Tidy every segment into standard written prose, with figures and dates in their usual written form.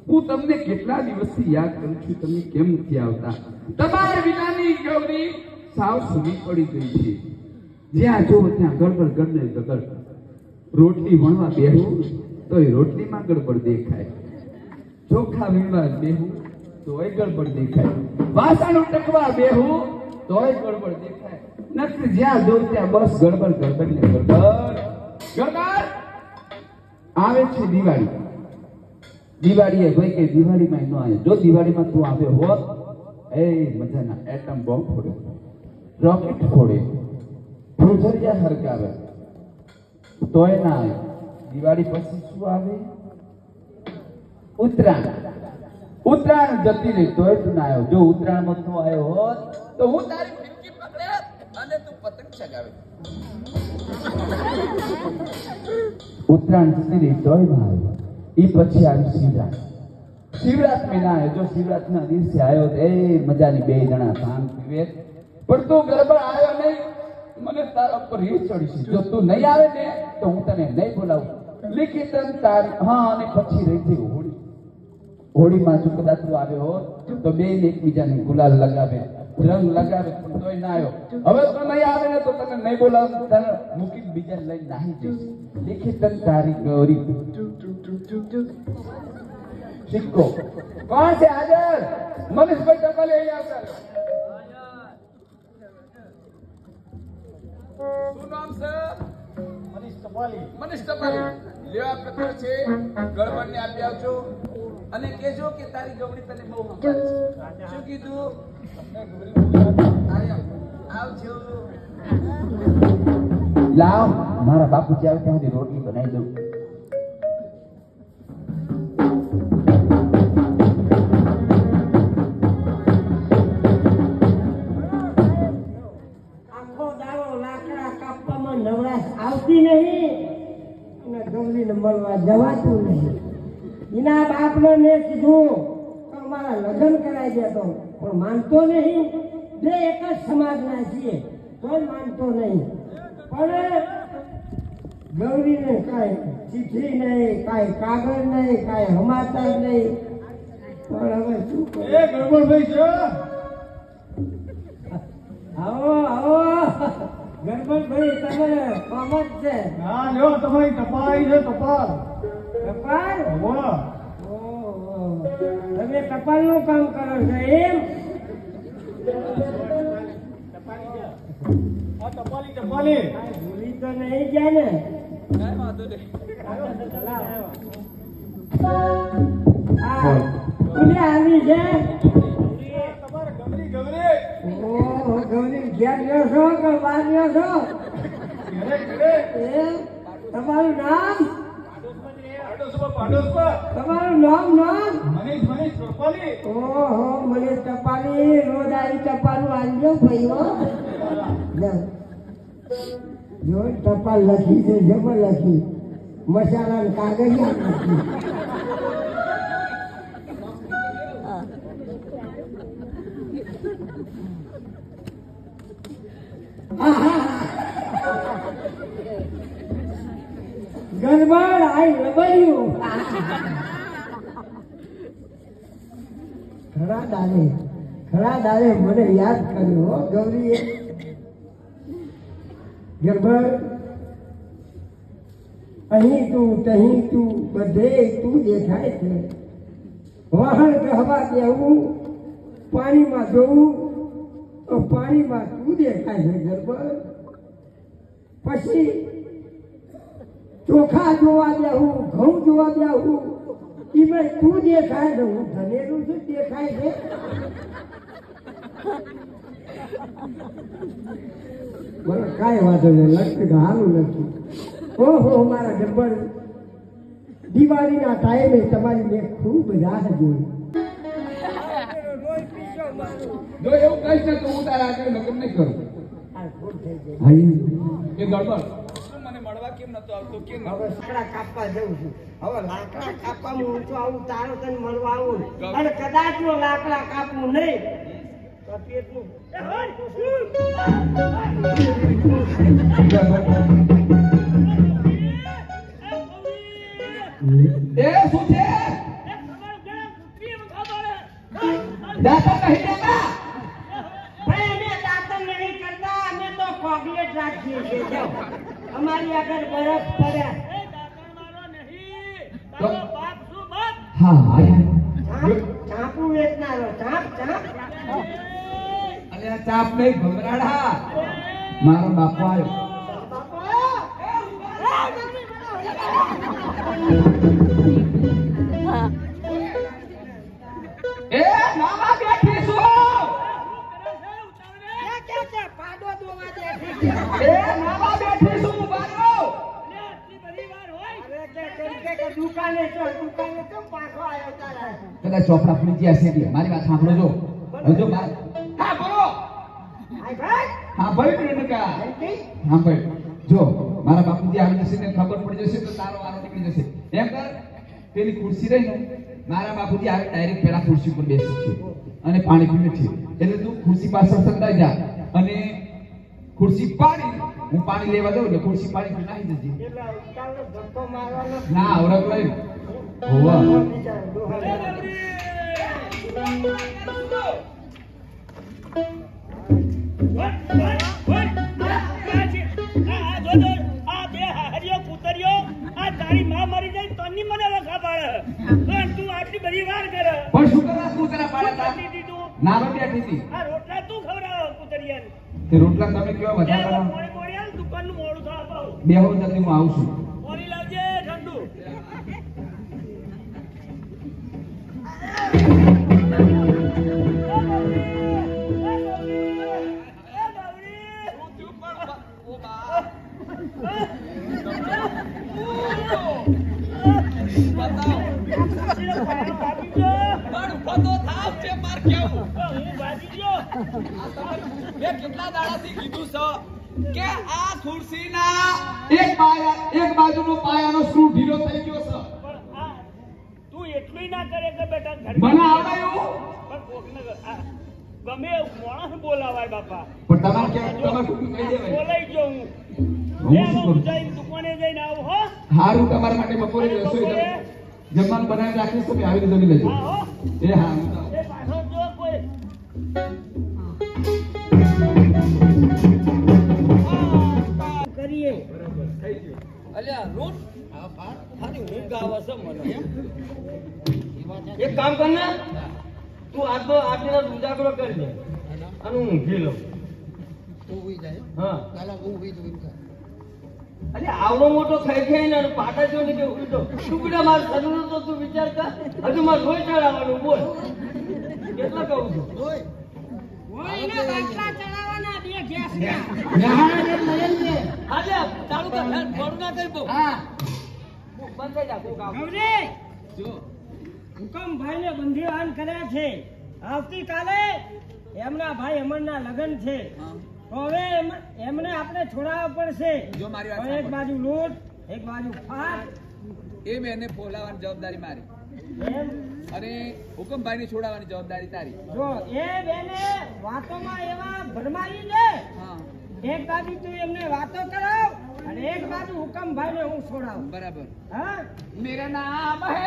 હું તમને કેટલા દિવસથી યાદ કરું છું, તમે કેમ નથી આવતા? તમારા વિનાની ગૌરી સાવ સૂની પડી ગઈ છે. જ્યાં જો ત્યાં ગડબડ ગડને ગગડ. રોટલી વણવા બેહું તોય રોટલીમાં ગડબડ દેખાય, ચોખા વીણવા બેહું તોય ગડબડ દેખાય, વાસણ ઉટકવા બેહું તોય ગડબડ દેખાય. નક્કી જ્યાં જો ત્યાં બસ ગડબડ ગડબડ ને ગડબડ ગડબડ. આવે છે દિવાળી. દિવાળીએ ભાઈ કે દિવાળીમાં ન આવે. જો દિવાળીમાં તું આવ્યો હોત, એ મજાના એટમ બોમ્બ ફોડે, રોકેટ ફોડે, ફૂલઝરિયા હરગાવે, તોય ના આવે. દિવાળી પછી શું આવે? ઉત્તરાયણ. ઉત્તરાયણ જતી રહી તોય તું ના આવ્યો. જો ઉત્તરાયણમાં તું આવ્યો હોત તો હું તારી ફિરકી પકડે અને તું પતંગ ચગાવે. ઉત્તરાયણ જતી રહી તોય ના આવ્યો. એ પછી આવી શિવરાત. શિવરાત મહિના આવ્યો. જો શિવરાતના દિવસે આવ્યો તો એ મજાની બે જણા ભાંગ પીવે, પણ તું ગરબા આવ્યો નહીં. મને તારા ઉપર રીત ચડી છે. જો તું નહીં આવે ને તો હું તને નહીં બોલાવું. લિખિતન તારી. હા, અને પછી રહી ગઈ હોળી. હોળીમાં જો કદાચ તું આવ્યો હોત તો બે એકબીજાને ગુલાલ લગાવે, રંગ લગાવે, તોય ના આવ્યો. હવે તો નહીં આવે ને તો તને નહીં બોલાવું, તને મૂકી બીજા લઈને નાહી જઈશ. લિખિતન તારી ગૌરી. સિક્કો કોણ છે હાજર? મનીષભાઈ ટપાલે અહીંયા આવશે. શું નામ છે? મનીષ ટપાલી. મનીષ ટપાલી લેવા પત્ર છે. ગળવણને આપી આવજો અને કહેજો કે તારી ગવડી તને બહુ સંભાળે છે. શું કીધું? આવજો. લાવ, મારા બાપુજી આવે ત્યાં સુધી રોટલી બનાવી દઉં. આવતી નહીં અને ગૌરીને મળવા જવાતું નહીં. એના બાપને મેં કીધું કે મારા લગ્ન કરાવી દેતો, પણ માનતો નહીં. બે એક જ સમાજના છીએ તોય માનતો નહીં. પણ ગૌરીને કાંઈ ચીઠી નહીં, કાંઈ કાગળ નહીં, કાંઈ સમાચાર નહીં. પણ હવે શું કરું? ગરબડભાઈ છે. આવો આવો ગરબડભાઈ, તમે કોમ જ છે? હા, લ્યો તમારી ટપાલ છે. ટપાલ ટપાલ? વાહ, ઓહો, તમે ટપાલનું કામ કરો છો એમ? આ ટપાલી ટપાલી ભૂલી તો નહીં ગયા ને? કોને આવી છે? તમારે ગમરી ગમરી. ઓહો, ગૌરી ઘેર ગયો છો કે બહાર ગયો છો? ઘરે ઘરે એ તમારું નામ? પાડોશમાં તમારું નામ? મનીષ મનીષ ટપાલી. ઓહો, મને ટપાલી રોજ આવી ટપાલું આલજો ભાઈ હો. જો ટપાલ લખી છે, જબર લખી, મસાલા ને કાગળિયા લખી. ગરબડ આઈ લબડ્યું. ખરા દાડે મને યાદ કર્યું હો ગૌરીએ. ગરબડ અહીં તું તહીં તું બધે તું દેખાય છે. વાહન કહવા દેવું, પાણીમાં જોવું તો પાણીમાં તું દેખાય છે ગરબડ. પછી ચોખા જોવા દેવું, ઘઉં જોવા દેવું, એમાં તું દેખાય છે. હું ધનેલું છું દેખાય છે. બોલો કાંઈ વાંધો નહીં, લખી હાલું નથી. ઓહો, મારા ગરબડ, દિવાળીના ટાઈમે તમારી મેં ખૂબ રાહ જોઈ. જો એવું કહીશ ને તો હું તારા આગળ લગ્ન નહીં કરું. એ ગડબડ. મને મળવા કેમ નતો આવતો? કેમ? હવે લાકડા કાપવા જઉં છું. હવે લાકડા કાપવામાં હું તો આવું, તારો તને મળવા આવું. અને કદાચ જો લાકડા કાપવું નહીં તો પેટનું એ શું છે? દાંતણ નહીં દેતા. ભાઈ અમે દાંતણ નહીં કરતા, અમે તો ચોકલેટ રાખીએ છીએ જો. અમારી આગળ બરફ પડે હા આયા. ચાપુ વેચનારો ચાપ ચાપ અલ્યા ચાપ નહીં ભમરાડા. મારો બાપો આવ્યો. એ નાવા બેઠી છું. પાડો દોવા બેઠી છે. એ નાવા બેઠી છું બારો. દુકાને તો પાછો આવ્યો તારા. કદાચ ચોપડા ફૂટી ગયા છે. મારી વાત સાંભળો જો. જો માર હા બોલો. આય ભાઈ હા ભાઈ રેણુકા. કઈ હા ભાઈ જો મારા બાપુજી આવી જશે ને ખબર પડી જશે તો તારો વારો નીકળી જશે. એમ કર પેલી ખુરશી રહી ને મારા બાપુજી આવે ડાયરેક્ટ પેલા ખુરશી પર બેસે છે અને પાણી પીવે છે. એટલે તું ખુરશી પાછળ સંતાઈ જા અને ખુરશી પાડી હું પાણી લેવા દઉં એટલે ખુરશી પાણી પર નાખી દેજે. એટલે ઉતાવળો ધક્કો મારવાનો ના ઓરખ લઈ હોવા બિચારો ડોહા. પણ શું કરવા તું તેના પાડ્યા હતા? નાનો બેઠી હતી. તે રોટલા તમે કેવા વધારે બેહો જલ્દી હું આવું છું. કેટલા દાડાથી કીધું છે કે આ ખુરશીના એક બાજુનો પાયાનો સ્ક્રૂ ઢીલો થઈ ગયો છે. તું એટલું ના કરે કે બેટા મને આવડાયું પણ કોકને ગમે એવું માણસ બોલાવાય બાપા. પણ તમારે કે તમારે શું કહી દેવાય. બોલાઈ ગયો હું હું શું કરું? જઈને દુકાને જઈને આવું હો. હારું તમારા માટે બપોરે રસોઈ જમવાનું બનાવી રાખીશ તમે આવી રીતે જમી લેજો. હા હો એ હા હું જાઉં. એ પાછો જો કોઈ કરીએ અલ્યા રોટ ખાલી ઊંઘ આવે છે મને. એક કામ કર ને તું આજનો આજનો ઉજાગરો કરી દે અને હું ઊંઘી લઉં. હા અરે આવડો મોટો ખાઈ ખાઈ ને પાટા જો ને કે ઉલટો ટુકડા માર શરીરનો તો તું વિચાર કર. હજુ મારે રોઈ ચડાવવાનું બોલ કેટલા કહું છું. ઓયના બાટલા ચડાવવાના બે ગેસના. આજે ચાલુ કર થોડું ના કરી દઉં. હા બંધ થઈ જા કોક આવું. ગૌરી હુકમભાઈને બંધીવાન કર્યા છે. આવતીકાલે એમના ભાઈ અમરના લગ્ન છે તો હવે એમને આપણે છોડાવવા પડશે. જો મારી વાત તો એક બાજુ લૂંટ એક બાજુ ફાટ એ મેં એને બોલાવવાની જવાબદારી મારી એમ અને હુકમભાઈને છોડાવવાની જવાબદારી તારી. જો એ બેને વાતોમાં એવા ભરમાવી દે. હા એક બાજુ તું એમને વાતો કરાવ અને એક બાજુ હુકમભાઈને હું છોડાવ. બરાબર. હા મેરા નામ હે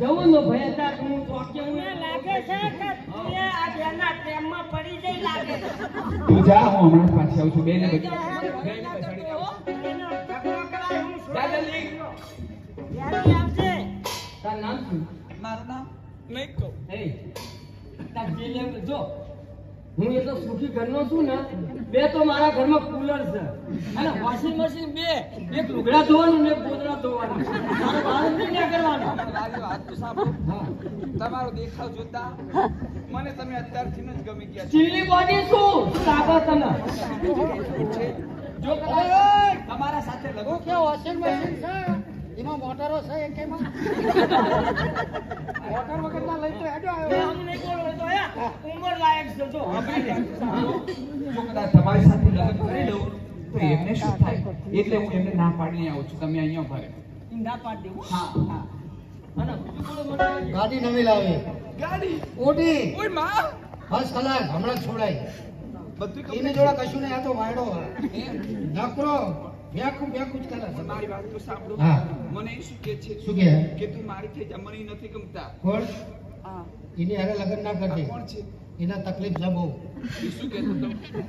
જવું નો ભય હતા હું ચોક્યો મને લાગે છે કે તું આ બેના પ્રેમમાં પડી જઈ લાગે છે. તું જા હું હમણાં જ પાછી આવું છું. બેને બધી એનો ઝઘડો કરાય હું છોડાવી દઉં. યાદી આવશે. તાર નામ શું? મારું નામ નહીં કહું. એ તાર જે લેવ જો હું એ તો સુખી ઘરનો છું ને, બે તો મારા ઘરમાં કુલર છે અને વોશિંગ મશીન બે, એક લુગડા ધોવાનું ને એક ગોદડા ધોવાનું. મારે બહાર નથી નીકળવાનું. મારી વાત તો સાંભળો. હા. તમારો દેખાવ જોતા મને તમે અત્યારથી જ ગમી ગયા છો. ચીલી બોડી શું લાગે તને? જો કદાચ તમારા સાથે લગો કે વોશિંગ મશીન છે એમાં મોટરો છે એકેમાં મોટર વગરના લઈ તો હેડો આવ્યો. આમ નહીં બોલો તો ઉંમર લાયક છે જો સાંભળી લે. જો કદાચ તમારી સાથે લગ્ન કરી લઉં તો એમને શું થાય? એટલે હું એમને ના પાડીને આવું છું. તમે અહીંયા ઉભા રહો. ઈંડા પાડ દેવું. હા હા. અને બીજું બોલો મોટા ગાડી નવી લાવી ગાડી ઓટી ઓય માં ફર્સ્ટ ક્લાસ હમણાં જ છોડાય બધું તો એની જોડે કશું નહીં આ તો વાયડો એમ. નકરો ભેકું ભેકું જ કરે છે. મારી વાત તો સાંભળો. હા. મને શું કે છે શું કહે? કે તું મારી થઈ જા, મને ઈ નથી ગમતા. કોણ હા. એની હારે લગ્ન ના આ કરજે કોણ છે? એના તકલીફ છે બહુ ઈ શું કહેતો તો?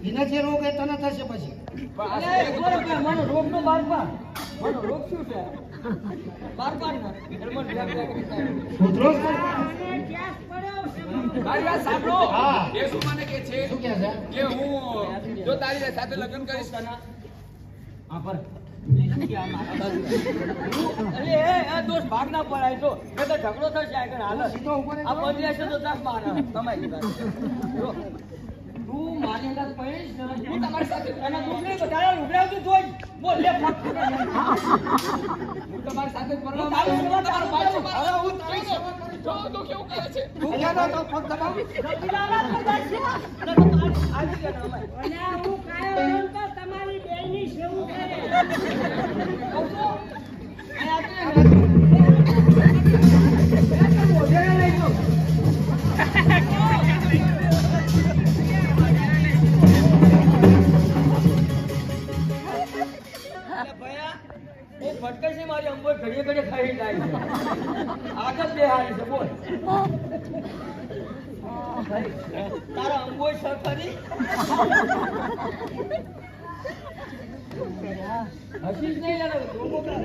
એના જે રોગ એ તને થશે પછી પણ આ અરે બરોબર મને રોગનો બાર પાડ. મને રોગ શું છે? બાર પાડ ને. એટલે મને બ્લેક બ્લેક થાય. સુધરો મારી વાત સાંભળો. હા. એ શું મને કે છે શું કહે છે કે હું જો તારી સાથે લગ્ન કરીશ ને હા પર ઈ શું કે આ મારા બાજુ? અરે એ આ દોસ્ત ભાગ ના પડાય તો એ તો ઝઘડો થશે આગળ હાલ સીધો ઉપર આ બધી હશે તો દસ મારે તમારી વાત જો તું મારી અંદર પડીશ ને હું તમારી સાથે અને દુસરી બધા લુગડા તું જોઈ બોલ લે ફટ હું તમારી સાથે જ હું પરણવા તારી માંગુ છું. સેવા તમારો તારી ભાઈ છે. સેવા. હું તારી સેવા કરું છું. જો તો કેવું કરે છે. તું કહેતો તો પગ દબાવ આવી ગયા ને અમારે. અને હું કાયો તો તમારી બેયની સેવું કરે કહું છું, આ ફટકાઈ છે મારી અંબોય ઘડીએ ઘડીએ ખાઈ જાય છે. આદત બે હારી છે બોલ. તારા અંબોય સરકારી હસીશ નહીં લાગે ધોકો કરે.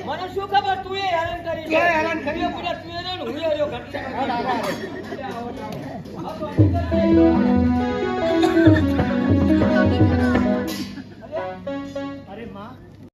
મને શું ખબર તું એ હેરાન કરી ક્યાં હેરાન કરી? પૂરા તું એ ને હું એ રહ્યો ઘટના. અરે, અરે, અરે. આ તો